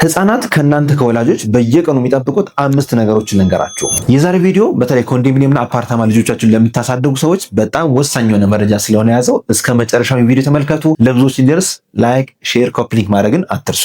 ህፃናት ከእናንተ ከወላጆች በየቀኑ የሚጠብቁት 5 ነገሮችን ልንገራችሁ። የዛሬ ቪዲዮ በተለይ ኮንዶሚኒየምና አፓርታማ ልጆቻችሁን ለምታሳድጉ ሰዎች በጣም ወሳኝ የሆነ መረጃ ስለሆነ ያዘው እስከ መጨረሻው ቪዲዮ ተመልከቱ። ለብዙዎች እንዲደርስ ላይክ፣ ሼር፣ ኮፒ ሊንክ ማድረግን አትርሱ።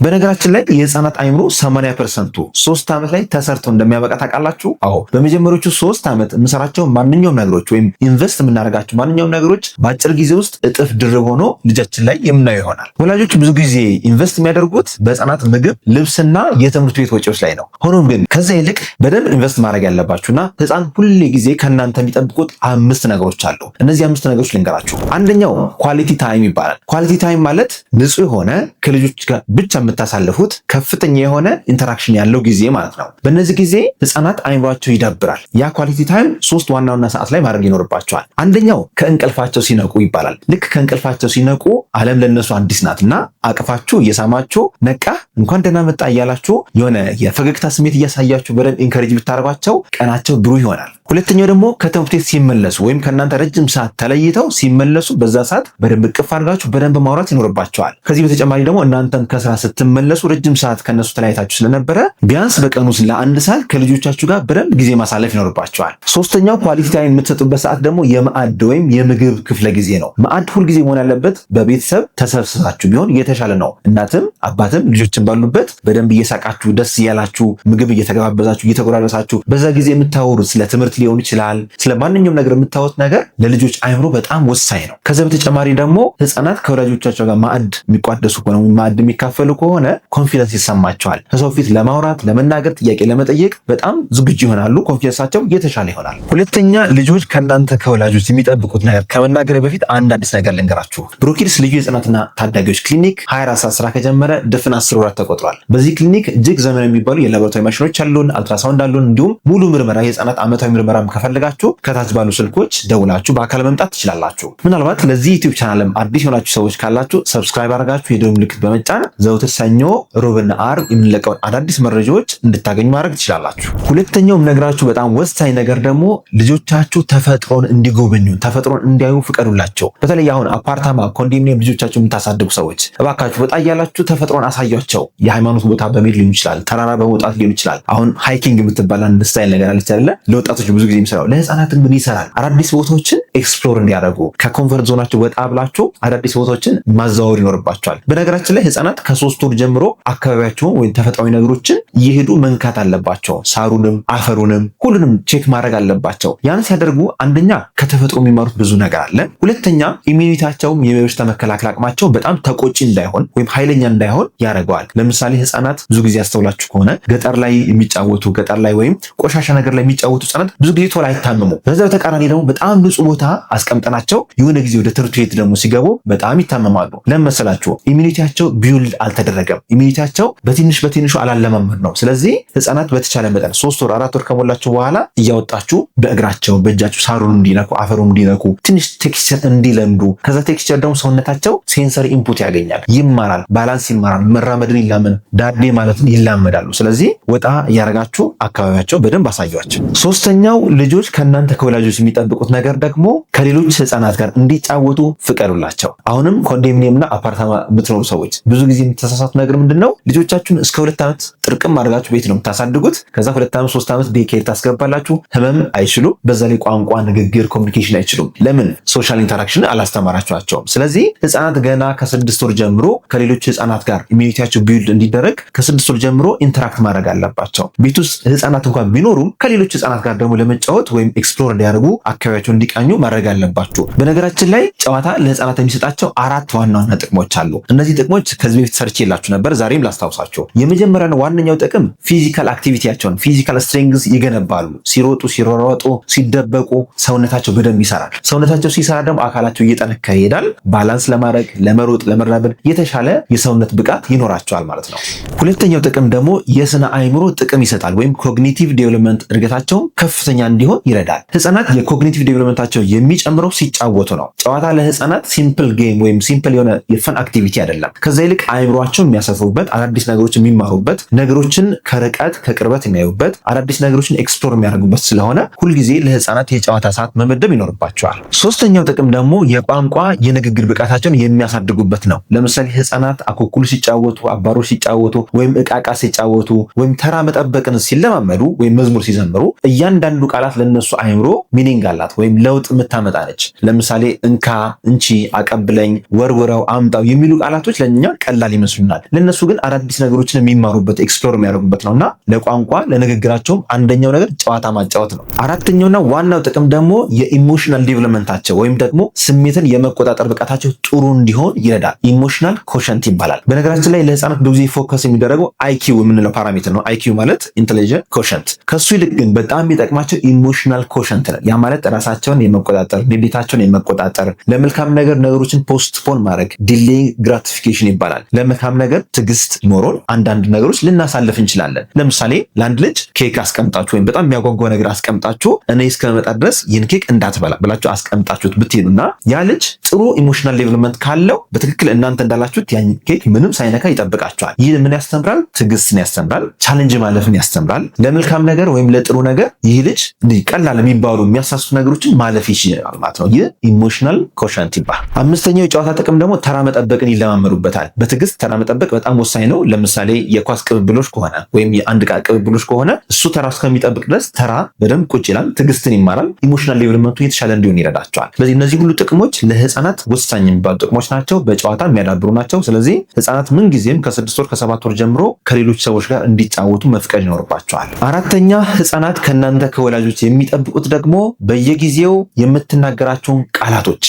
በነገራችን ላይ የህፃናት አይምሮ 80% 3 ዓመት ላይ ተሰርቶ እንደሚያበቃ ታውቃላችሁ? አዎ። በመጀመሪያዎቹ 3 ዓመት የምንሰራቸው ማንኛውም ነገሮች ወይም ኢንቨስት የምናደርጋቸው ማንኛውም ነገሮች በአጭር ጊዜ ውስጥ እጥፍ ድርብ ሆኖ ልጃችን ላይ የምናየው ይሆናል። ወላጆች ብዙ ጊዜ ኢንቨስት የሚያደርጉት በህፃናት ምግብ፣ ልብስና የትምህርት ቤት ወጪዎች ላይ ነው። ሆኖም ግን ከዛ ይልቅ በደንብ ኢንቨስት ማድረግ ያለባችሁና ህፃን ሁሌ ጊዜ ከእናንተ የሚጠብቁት 5 ነገሮች አሉ። እነዚህ 5 ነገሮች ልንገራችሁ። አንደኛው ኳሊቲ ታይም ይባላል። ኳሊቲ ታይም ማለት ንጹህ የሆነ ከልጆች ጋር ብቻ የምታሳልፉት ከፍተኛ የሆነ ኢንተራክሽን ያለው ጊዜ ማለት ነው። በእነዚህ ጊዜ ህፃናት አይምሯቸው ይዳብራል። ያ ኳሊቲ ታይም 3 ዋና ዋና ሰዓት ላይ ማድረግ ይኖርባቸዋል። አንደኛው ከእንቅልፋቸው ሲነቁ ይባላል። ልክ ከእንቅልፋቸው ሲነቁ ዓለም ለነሱ አዲስ ናትና አቅፋችሁ እየሳማችሁ ነቃ እንኳን ደህና መጣ እያላችሁ የሆነ የፈገግታ ስሜት እያሳያችሁ በደንብ ኢንከሬጅ ብታደርጓቸው ቀናቸው ብሩህ ይሆናል። ሁለተኛው ደግሞ ከትምህርት ቤት ሲመለሱ ወይም ከእናንተ ረጅም ሰዓት ተለይተው ሲመለሱ በዛ ሰዓት በደንብ እቅፍ አድርጋችሁ በደንብ ማውራት ይኖርባቸዋል። ከዚህ በተጨማሪ ደግሞ እናንተም ከስራ ስትመለሱ ረጅም ሰዓት ከነሱ ተለያይታችሁ ስለነበረ ቢያንስ በቀን ውስጥ ለ1 ሰዓት ከልጆቻችሁ ጋር በደንብ ጊዜ ማሳለፍ ይኖርባቸዋል። ሶስተኛው ኳሊቲ ታይም የምትሰጡበት ሰዓት ደግሞ የማዕድ ወይም የምግብ ክፍለ ጊዜ ነው። ማዕድ ሁልጊዜ መሆን ያለበት በቤተሰብ ተሰብስባችሁ ቢሆን የተሻለ ነው። እናትም አባትም ልጆችን ባሉበት በደንብ እየሳቃችሁ ደስ እያላችሁ ምግብ እየተገባበዛችሁ እየተጎራረሳችሁ በዛ ጊዜ የምታወሩት ስለ ትምህርት ሊሆን ይችላል። ስለ ማንኛውም ነገር የምታወሩት ነገር ለልጆች አይምሮ በጣም ወሳኝ ነው። ከዛ በተጨማሪ ደግሞ ህፃናት ከወላጆቻቸው ጋር ማዕድ የሚቋደሱ ከሆነ ማዕድ የሚካፈሉ ከሆነ ኮንፊደንስ ይሰማቸዋል። ከሰው ፊት ለማውራት፣ ለመናገር፣ ጥያቄ ለመጠየቅ በጣም ዝግጁ ይሆናሉ። ኮንፊደንሳቸው የተሻለ ይሆናል። ሁለተኛ ልጆች ከእናንተ ከወላጆች የሚጠብቁት ነገር ከመናገር በፊት አንድ አዲስ ነገር ልንገራችሁ። ብሩኪድስ ልዩ የህፃናትና ታዳጊዎች ክሊኒክ 24 ሰዓት ስራ ከጀመረ ድፍን 10 ወራት ተቆጥሯል። በዚህ ክሊኒክ እጅግ ዘመናዊ የሚባሉ የላቦራቶሪ ማሽኖች አሉን፣ አልትራሳውንድ አሉን። እንዲሁም ሙሉ ምርመራ የህፃናት ዓመታዊ ምርመራ ከፈለጋችሁ ከታች ባሉ ስልኮች ደውላችሁ በአካል መምጣት ትችላላችሁ። ምናልባት ለዚህ ዩቲዩብ ቻናልም አዲስ የሆናችሁ ሰዎች ካላችሁ ሰብስክራይብ አድርጋችሁ የደወል ምልክት በመጫን ዘውትር ሰኞ፣ ሮብና ዓርብ የምንለቀውን አዳዲስ መረጃዎች እንድታገኙ ማድረግ ትችላላችሁ። ሁለተኛውም ነግራችሁ በጣም ወሳኝ ነገር ደግሞ ልጆቻችሁ ተፈጥሮን እንዲጎበኙ ተፈጥሮን እንዲያዩ ፍቀዱላቸው። በተለይ አሁን አፓርታማ ኮንዶሚኒየም ልጆቻችሁ የምታሳድጉ ሰዎች እባካችሁ ወጣ እያላችሁ ተፈጥሮን አሳያቸው። የሃይማኖት ቦታ በመሄድ ሊሆን ይችላል፣ ተራራ በመውጣት ሊሆን ይችላል። አሁን ሃይኪንግ የምትባል አንድ ስታይል ነገር አለች አይደለ? ለወጣቶች ብዙ ጊዜ የሚሰራው ለህፃናት ምን ይሰራል? አዳዲስ ቦታዎችን ኤክስፕሎር እንዲያደርጉ ከኮንፈርት ዞናቸው ወጣ ብላችሁ አዳዲስ ቦታዎችን ማዛወር ይኖርባቸዋል። በነገራችን ላይ ህፃናት ከ3 ወር ጀምሮ አካባቢያቸውን ወይም ተፈጥሯዊ ነገሮችን እየሄዱ መንካት አለባቸው። ሳሩንም አፈሩንም ሁሉንም ቼክ ማድረግ አለባቸው። ያን ሲያደርጉ አንደኛ ከተፈጥሮ የሚማሩት ብዙ ነገር አለ። ሁለተኛ ኢሚዩኒቲያቸውም የበሽታ መከላከል አቅማቸው በጣም ተቆጪ እንዳይሆን ወይም ኃይለኛ እንዳይሆን ያደርገዋል። ለምሳሌ ህፃናት ብዙ ጊዜ ያስተውላችሁ ከሆነ ገጠር ላይ የሚጫወቱ ገጠር ላይ ወይም ቆሻሻ ነገር ላይ የሚጫወቱ ህፃናት ብዙ ጊዜ ቶሎ አይታመሙ። በዛ በተቃራኒ ደግሞ በጣም ንጹህ ቦታ አስቀምጠናቸው የሆነ ጊዜ ወደ ትምህርት ቤት ደግሞ ሲገቡ በጣም ይታመማሉ። ለምን መሰላችሁ? ኢሚዩኒቲያቸው ቢውልድ አልተደረገም። ኢሚዩኒቲያቸው በትንሹ አላለማመድ ነው። ስለዚህ ህፃናት በተቻለ መጠን 3 ወር 4 ወር ከሞላቸው በኋላ እያወጣችሁ በእግራቸው በእጃችሁ ሳሩን እንዲነኩ አፈሩን እንዲነኩ ትንሽ ቴክስቸር እንዲለምዱ ከዛ ቴክስቸር ደግሞ ሰውነታቸው ሴንሰሪ ኢንፑት ያገኛል፣ ይማራል፣ ባላንስ ይማራል፣ መራመድን ይላመን ዳዴ ማለትን ይላመዳሉ። ስለዚህ ወጣ እያደረጋችሁ አካባቢያቸው በደንብ አሳያቸው። ሶስተኛው ልጆች ከእናንተ ከወላጆች የሚጠብቁት ነገር ደግሞ ከሌሎች ህፃናት ጋር እንዲጫወቱ ፍቀዱላቸው። አሁንም ኮንዶሚኒየምና አፓርታማ የምትኖሩ ሰዎች ብዙ ጊዜ የምትሳሳቱ ነገር ምንድነው? ልጆቻችሁን እስከ 2 ዓመት ጥርቅም አድርጋችሁ ቤት ነው የምታሳድጉት። ከዛ 2 ዓመት 3 ዓመት ዴይኬር ታስገባላችሁ። ህመም አይችሉም። በዛ ላይ ቋንቋ፣ ንግግር፣ ኮሚኒኬሽን አይችሉም። ለምን? ሶሻል ኢንተራክሽን አላስተማራችኋቸውም። ስለዚህ ህፃናት ገና ከ6 ወር ጀምሮ ከሌሎች ህፃናት ጋር ኢሚዩኒቲያቸው ቢልድ እንዲደረግ ከ6 ወር ጀምሮ ኢንተራክት ማድረግ አለባቸው። ቤት ውስጥ ህፃናት እንኳን ቢኖሩም ከሌሎች ህፃናት ጋር ደግሞ ለመጫወት ወይም ኤክስፕሎር እንዲያደርጉ አካባቢያቸውን እንዲቃኙ ማድረግ አለባችሁ። በነገራችን ላይ ጨዋታ ለህፃናት የሚሰጣቸው 4 ዋና ዋና ጥቅሞች አሉ። እነዚህ ጥቅሞች ከዚህ በፊት ሰርቼ የላችሁ ነበር፣ ዛሬም ላስታውሳችሁ። የመጀመሪያው ዋነኛው ጥቅም ፊዚካል አክቲቪቲያቸውን ፊዚካል ስትሬንግዝ ይገነባሉ። ሲሮጡ፣ ሲሯሯጡ፣ ሲደበቁ ሰውነታቸው በደንብ ይሰራል። ሰውነታቸው ሲሰራ ደግሞ አካላቸው እየጠነከረ ይሄዳል። ባላንስ ለማድረግ ለመሮጥ፣ ለመራመድ የተሻለ የሰውነት ብቃት ይኖራቸዋል ማለት ነው። ሁለተኛው ጥቅም ደግሞ የስነ አእምሮ ጥቅም ይሰጣል ወይም ኮግኒቲቭ ዴቨሎፕመንት እድገታቸው ከፍተኛ እንዲሆን ይረዳል። ህፃናት የኮግኒቲቭ ዴቨሎፕመንታቸው የሚጨምረው ሲጫወቱ ነው። ጨዋታ ለህፃናት ሲምፕል ጌም ወይም ሲምፕል የሆነ የፈን አክቲቪቲ አይደለም። ከዛ ይልቅ አእምሯቸው የሚያሰፉበት፣ አዳዲስ ነገሮች የሚማሩበት፣ ነገሮችን ከርቀት ከቅርበት የሚያዩበት፣ አዳዲስ ነገሮችን ኤክስፕሎር የሚያደርጉበት ስለሆነ ሁልጊዜ ለህፃናት የጨዋታ ሰዓት መመደብ ይኖርባቸዋል። ሶስተኛው ጥቅም ደግሞ የቋንቋ የንግግር ብቃታቸውን የሚያሳድጉበት ነው። ለምሳሌ ህፃናት አኩኩሉ ሲጫወቱ፣ አባሮ ሲጫወቱ ወይም እቃቃ ሲጫወቱ ወይም ተራ መጠበቅን ሲለማመዱ ወይም መዝሙር ሲዘምሩ እያንዳንዱ ቃላት ለነሱ አእምሮ ሚኒንግ አላት ወይም ለውጥ የምታመጣ ነች። ለምሳሌ እንካ፣ እንቺ፣ አቀብለኝ፣ ወርውረው፣ አምጣው የሚሉ ቃላቶች ለእኛ ቀላል ይመስሉናል። ለነሱ ግን አዳዲስ ነገሮችን የሚማሩበት ኤክስፕሎር የሚያደርጉበት ነውና ለቋንቋ ለንግግራቸውም አንደኛው ነገር ጨዋታ ማጫወት ነው። አራተኛውና ዋናው ጥቅም ደግሞ የኢሞሽናል ዴቨሎፕመንታቸው ወይም ደግሞ ስሜትን የመቆጣጠር ብቃታቸው ጥሩ እንዲሆን ይረዳል። ኢሞሽናል ኮሸንት ይባላል። በነገራችን ላይ ለህፃናት ብዙ ፎከስ የሚደረገው አይኪው የምንለው ፓራሜትር ነው። አይኪው ማለት ኢንተለጀንት ኮሸንት። ከሱ ይልቅ ግን በጣም የሚጠቅማቸው ኢሞሽናል ኮሸንት ነው። ያ ማለት ራሳቸውን የመቆጣጠር ንዴታቸውን የመቆጣጠር ለመልካም ነገር ነገሮችን ፖስትፖን ማድረግ ዲሌይ ግራቲፊኬሽን ይባላል። ለመልካም ነገር ትዕግስት ኖሮን አንዳንድ ነገሮች ልናሳልፍ እንችላለን። ለምሳሌ ለአንድ ልጅ ኬክ አስቀምጣችሁ ወይም በጣም የሚያጓጓ ነገር አስቀምጣችሁ እኔ እስከመጣ ድረስ ይህን ኬክ እንዳትበላ ብላችሁ አስቀምጣችሁት ብትሄዱና ያ ልጅ ጥሩ ኢሞሽናል ዴቨሎፕመንት ካለው በትክክል እናንተ እንዳላችሁት ያን ኬክ ምንም ሳይነካ ይጠብቃቸዋል። ይህ ምን ያስተምራል? ትዕግስትን ያስተምራል። ቻሌንጅ ማለፍን ያስተምራል። ለመልካም ነገር ወይም ለጥሩ ነገር ይህ ልጅ እንዲህ ቀላል የሚባሉ የሚያሳሱ ነገሮችን ማለፍ ይችላል ማለት ነው። ይህ ኢሞሽናል ኮሸንት ይባላል። አምስተኛው የጨዋታ ጥቅም ደግሞ ተራ መጠበቅን ይለማመዱበታል። በትዕግስት ተራ መጠበቅ በጣም ወሳኝ ነው። ለምሳሌ የኳስ ቅብብሎች ከሆነ ወይም የአንድ ዕቃ ቅብብሎች ከሆነ እሱ ተራ እስከሚጠብቅ ድረስ ተራ በደንብ ቁጭ ይላል፣ ትዕግስትን ይማራል። ኢሞሽናል ዴቨሎፕመንቱ የተሻለ እንዲሆን ይረዳቸዋል። ስለዚህ እነዚህ ሁሉ ጥቅሞች ለህፃናት ወሳኝ የሚባሉ ጥቅሞች ናቸው፣ በጨዋታ የሚያዳብሩ ናቸው። ስለዚህ ህፃናት ምን ጊዜም ከ6 ወር ከ7 ወር ጀምሮ ከሌሎች ሰዎች ጋር እንዲጫወቱ መፍቀድ ይኖርባቸዋል። አራተኛ ህፃናት ከእናንተ ከወላጆች የሚጠብቁት ደግሞ በየጊዜው የምትናገራቸውን ቃላቶች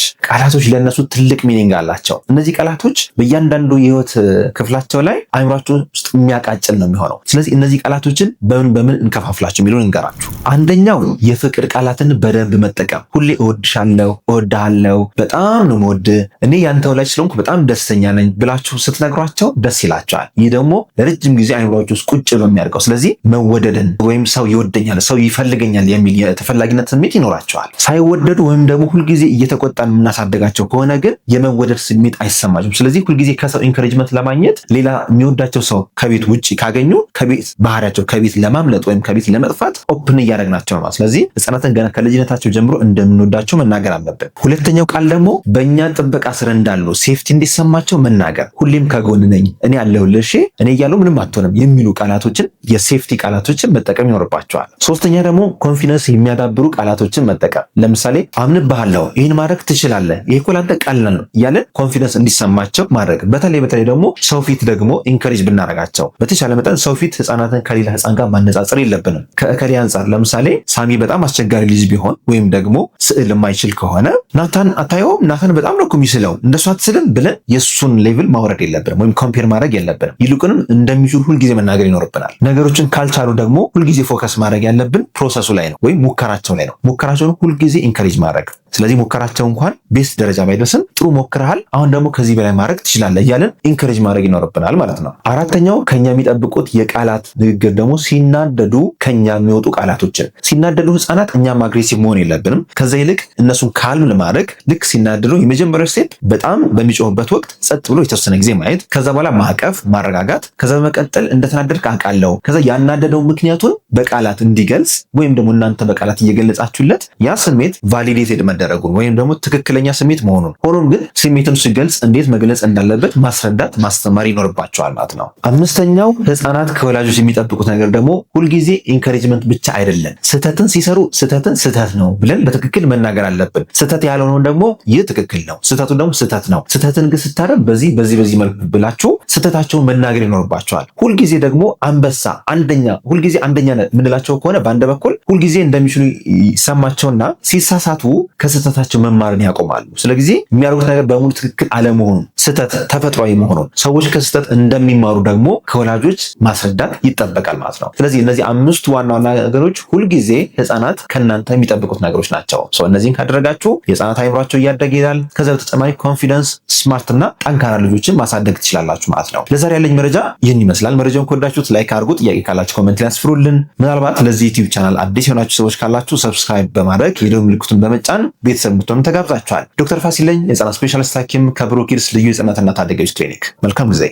ለእነሱ ትልቅ ሚኒንግ አላቸው። እነዚህ ቃላቶች በእያንዳንዱ የህይወት ክፍላቸው ላይ አእምሯቸው ውስጥ የሚያቃጭል ነው የሚሆነው። ስለዚህ እነዚህ ቃላቶችን በምን እንከፋፍላቸው የሚለውን እንገራችሁ። አንደኛው የፍቅር ቃላትን በደንብ መጠቀም። ሁሌ እወድሻለሁ፣ እወድሃለሁ፣ በጣም ነው የምወድህ፣ እኔ ያንተ ወላጅ ስለሆንኩ በጣም ደስተኛ ነኝ ብላችሁ ስትነግሯቸው ደስ ይላቸዋል። ይህ ደግሞ ለረጅም ጊዜ አእምሯቸው ውስጥ ቁጭ ብሎ የሚያደርገው። ስለዚህ መወደድን ወይም ሰው ይወደኛል፣ ሰው ይፈልገኛል የሚል የተፈላጊነት ስሜት ይኖራቸዋል። ሳይወደዱ ወይም ደግሞ ሁልጊዜ እየተቆጣን የምናሳደጋቸው ከሆነ ግን የመወደድ ስሜት አይሰማቸውም። ስለዚህ ሁልጊዜ ከሰው ኢንከሬጅመንት ለማግኘት ሌላ የሚወዳቸው ሰው ከቤት ውጭ ካገኙ ከቤት ባህሪያቸው ከቤት ለማምለጥ ወይም ከቤት ለመጥፋት ኦፕን እያደረግናቸው ነው። ስለዚህ ህፃናትን ገና ከልጅነታቸው ጀምሮ እንደምንወዳቸው መናገር አለብን። ሁለተኛው ቃል ደግሞ በእኛ ጥበቃ ስር እንዳሉ ሴፍቲ እንዲሰማቸው መናገር። ሁሌም ከጎን ነኝ፣ እኔ ያለሁልሽ፣ እኔ እያለሁ ምንም አትሆንም የሚሉ ቃላቶችን የሴፍቲ ቃላቶችን መጠቀም ይኖርባቸዋል። ሶስተኛ ደግሞ ኮንፊደንስ የሚያዳብሩ ቃላቶችን መጠቀም። ለምሳሌ አምንብሃለሁ፣ ይህን ማድረግ ትችላለህ፣ ይሄ እኮ ላንተ ቀላል ነው እያለን ኮንፊደንስ እንዲሰማቸው ማድረግ። በተለይ ደግሞ ሰው ፊት ደግሞ ኢንከሬጅ ብናደርጋቸው በተቻለ መጠን ሰው ፊት ህፃናትን ከሌላ ህፃን ጋር ማነጻጸር የለብንም። ከእከሌ አንጻር ለምሳሌ ሳሚ በጣም አስቸጋሪ ልጅ ቢሆን ወይም ደግሞ ስዕል የማይችል ከሆነ ናታን አታየውም፣ ናታን በጣም ነው እኮ የሚስለው፣ እንደሱ አትስልም ብለን የእሱን ሌቭል ማውረድ የለብንም ወይም ኮምፔር ማድረግ የለብንም። ይልቁንም እንደሚችሉ ሁልጊዜ መናገር ይኖርብናል። ነገሮችን ካልቻሉ ደግሞ ሁልጊዜ ፎከስ ማድረግ ያለብን ፕሮሰሱ ላይ ነው ወይም ሙከራቸው ላይ ነው። ሙከራቸውን ሁልጊዜ ኢንከሬጅ ማድረግ። ስለዚህ ሙከራቸው እንኳን ቤስት ደረጃ ባይደርስም ጥሩ ሞክረሃል፣ አሁን ደግሞ ከዚህ በላይ ማድረግ ትችላለህ እያለን ኢንከሬጅ ማድረግ ይኖርብናል ማለት ነው። አራተኛው ከኛ የሚጠብቁት የቃላት ንግግር ደግሞ ሲናደዱ ከኛ የሚወጡ ቃላቶችን። ሲናደዱ ህፃናት እኛም አግሬሲቭ መሆን የለብንም። ከዛ ይልቅ እነሱን ካልም ለማድረግ ልክ ሲናደዱ የመጀመሪያው ስቴፕ በጣም በሚጮህበት ወቅት ጸጥ ብሎ የተወሰነ ጊዜ ማየት፣ ከዛ በኋላ ማቀፍ፣ ማረጋጋት፣ ከዛ በመቀጠል እንደተናደድክ አውቃለሁ፣ ከዛ ያናደደው ምክንያቱን በቃላት እንዲገልጽ ወይም ደግሞ እናንተ በቃላት እየገለጻችሁለት ያ ስሜት ቫሊዴትድ መደረጉን ወይም ደግሞ ትክክለኛ ስሜት መሆኑን። ሆኖም ግን ስሜትን ሲገልጽ እንዴት መግለጽ እንዳለበት ማስረዳት ማስተማር ይኖርባቸዋል ማለት ነው። አምስተኛው ህፃናት ከወላጆች የሚጠብቁት ነገር ደግሞ ሁልጊዜ ኢንካሬጅመንት ብቻ አይደለም። ስህተትን ሲሰሩ ስህተትን ስህተት ነው ብለን በትክክል መናገር አለብን። ስህተት ያልሆነውን ደግሞ ይህ ትክክል ነው፣ ስህተቱ ደግሞ ስህተት ነው፣ ስህተትን ግን ስታረም በዚህ መልኩ ብላችሁ ስህተታቸውን መናገር ይኖርባቸዋል። ሁልጊዜ ደግሞ አንበሳ ሁልጊዜ አንደኛ የምንላቸው ከሆነ በአንድ በኩል ሁልጊዜ እንደሚችሉ ይሰማቸውና ሲሳሳቱ ከስህተታቸው መማርን ያቆማሉ። ስለዚህ የሚያደርጉት ነገር በሙሉ ትክክል አለመሆኑን፣ ስህተት ተፈጥሯዊ መሆኑን፣ ሰዎች ከስህተት እንደሚማሩ ደግሞ ከወላጆች ማስረዳት ይጠበቃል ማለት ነው። ስለዚህ እነዚህ አምስቱ ዋና ዋና ነገሮች ሁልጊዜ ህፃናት ከእናንተ የሚጠብቁት ነገሮች ናቸው። እነዚህን ካደረጋችሁ የህፃናት አይምሯቸው እያደገ ይሄዳል። ከዛ በተጨማሪ ኮንፊደንስ፣ ስማርት እና ጠንካራ ልጆችን ማሳደግ ትችላላችሁ ማለት ነው። ለዛሬ ያለኝ መረጃ ይህን ይመስላል። መረጃውን ከወዳችሁት ላይክ አድርጉ። ጥያቄ ካላችሁ ኮሜንት ላይ አስፍሩልን። ምናልባት ለዚህ ዩቲዩብ ቻናል አዲስ የሆናችሁ ሰዎች ካላችሁ ሰብስክራይብ በማድረግ የደወል ምልክቱን በመጫን ቤተሰብ እንድትሆኑ ተጋብዛችኋል። ዶክተር ፋሲል ነኝ፣ የህፃናት ስፔሻሊስት ሐኪም ከብሩክ ኪድስ ልዩ የህፃናትና ታዳጊዎች ክሊኒክ። መልካም ጊዜ